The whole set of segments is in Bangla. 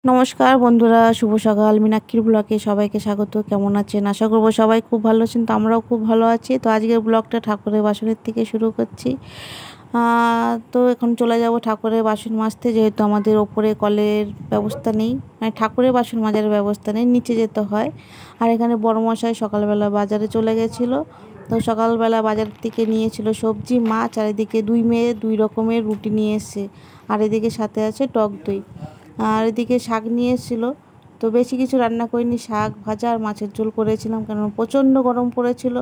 নমস্কার বন্ধুরা, শুভ সকাল। মীনাক্ষীর ব্লগে সবাইকে স্বাগত। কেমন আছেন? আশা করব সবাই খুব ভালো আছেন। তো আমরাও খুব ভালো আছি। তো আজকের ব্লগটা ঠাকুরের বাসনের থেকে শুরু করছি। তো এখন চলে যাব ঠাকুরের বাসন মাজতে, যেহেতু আমাদের ওপরে কলের ব্যবস্থা নেই, মানে ঠাকুরের বাসন মাজার ব্যবস্থা নেই, নিচে যেতে হয়। আর এখানে বড়মশাই সকালবেলা বাজারে চলে গেছিলো। তো সকালবেলা বাজার থেকে নিয়েছিল সবজি, মাছ, আর এদিকে দুই মেয়ে দুই রকমের রুটি নিয়ে এসছে। আর এদিকে সাথে আছে টক দই। আর এদিকে শাক নিয়ে এসেছিলো। তো বেশি কিছু রান্না করিনি, শাক ভাজা আর মাছের ঝোল করেছিলাম, কারণ প্রচণ্ড গরম পড়েছিল।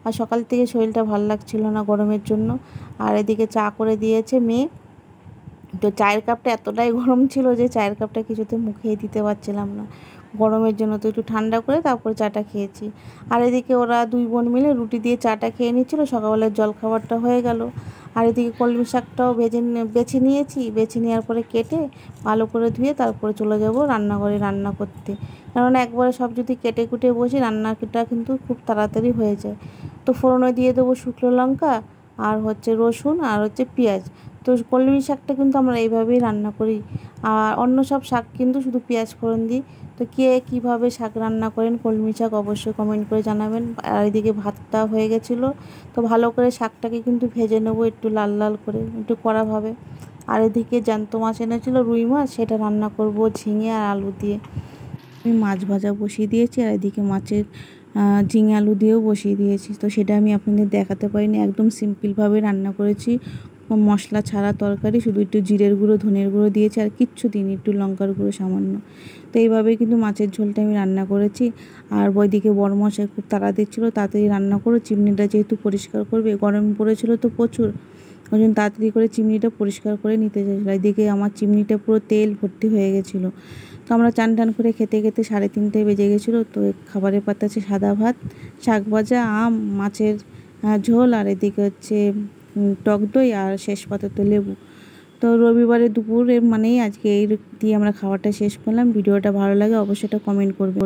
আর সকাল থেকে শরীরটা ভালো লাগছিল না গরমের জন্য। আর এদিকে চা করে দিয়েছে মেয়ে। তো চায়ের কাপটা এতটাই গরম ছিল যে চায়ের কাপটা কিছুতে মুখেই দিতে পারছিলাম না গরমের জন্য। তো একটু ঠান্ডা করে তারপরে চাটা খেয়েছি। আর এদিকে ওরা দুই বোন মিলে রুটি দিয়ে চাটা খেয়ে নিচ্ছিলো। সকালবেলার জলখাবারটা হয়ে গেল। আর এদিকে কলমি শাকটাও বেছে নিয়েছি। বেছে নেওয়ার পরে কেটে ভালো করে ধুয়ে তারপরে চলে যাব রান্নাঘরে রান্না করতে। কারণ একবারে সব যদি কেটে কুটে বসি, রান্নাটা কিন্তু খুব তাড়াতাড়ি হয়ে যায়। তো ফোড়নে দিয়ে দেবো শুকনো লঙ্কা, আর হচ্ছে রসুন, আর হচ্ছে পেঁয়াজ। তো কলমি শাকটা কিন্তু আমরা এইভাবেই রান্না করি। আর অন্য সব শাক কিন্তু শুধু পেঁয়াজ ফোড়ন দিই। তো কে কীভাবে শাক রান্না করেন কলমি শাক অবশ্যই কমেন্ট করে জানাবেন। আর এদিকে ভাতটা হয়ে গেছিলো। তো ভালো করে শাকটাকে কিন্তু ভেজে নেবো একটু লাল লাল করে, একটু কড়াভাবে। আর এদিকে জ্যান্ত মাছ এনেছিলো, রুই মাছ, সেটা রান্না করব ঝিঙে আর আলু দিয়ে। আমি মাছ ভাজা বসিয়ে দিয়েছি, আর এদিকে মাছের ঝিঙে আলু দিয়েও বসিয়ে দিয়েছি। তো সেটা আমি আপনাদের দেখাতে পারিনি, একদম সিম্পলভাবে রান্না করেছি। মশলা ছাড়া তরকারি, শুধু একটু জিরের গুঁড়ো ধনের গুঁড়ো দিয়েছি, আর কিচ্ছু দিইনি, একটু লঙ্কার গুঁড়ো সামান্য। তো এইভাবেই কিন্তু মাছের ঝোলটা আমি রান্না করেছি। আর ওইদিকে বড়মশাই খুব তাড়া দিচ্ছিলো, তাড়াতাড়ি রান্না করো, চিমনিটা যেহেতু পরিষ্কার করবে, গরম পড়েছিল তো প্রচুর, ওই জন্য তাড়াতাড়ি করে চিমনিটা পরিষ্কার করে নিতে চাইছিলো। এদিকে আমার চিমনিটা পুরো তেল ভর্তি হয়ে গেছিলো। তো আমরা চান টান করে খেতে খেতে 3:30 বেজে গেছিলো। তো খাবারের পাতে আছে সাদা ভাত, শাক ভাজা, আম, মাছের ঝোল, আর এদিকে হচ্ছে টক দই, আর শেষ পাতে তো লেবু। তো রবিবারে দুপুরে মানেই আজকে এই দিয়ে আমরা খাবারটা শেষ করলাম। ভিডিওটা ভালো লাগে অবশ্যই একটা কমেন্ট করবে।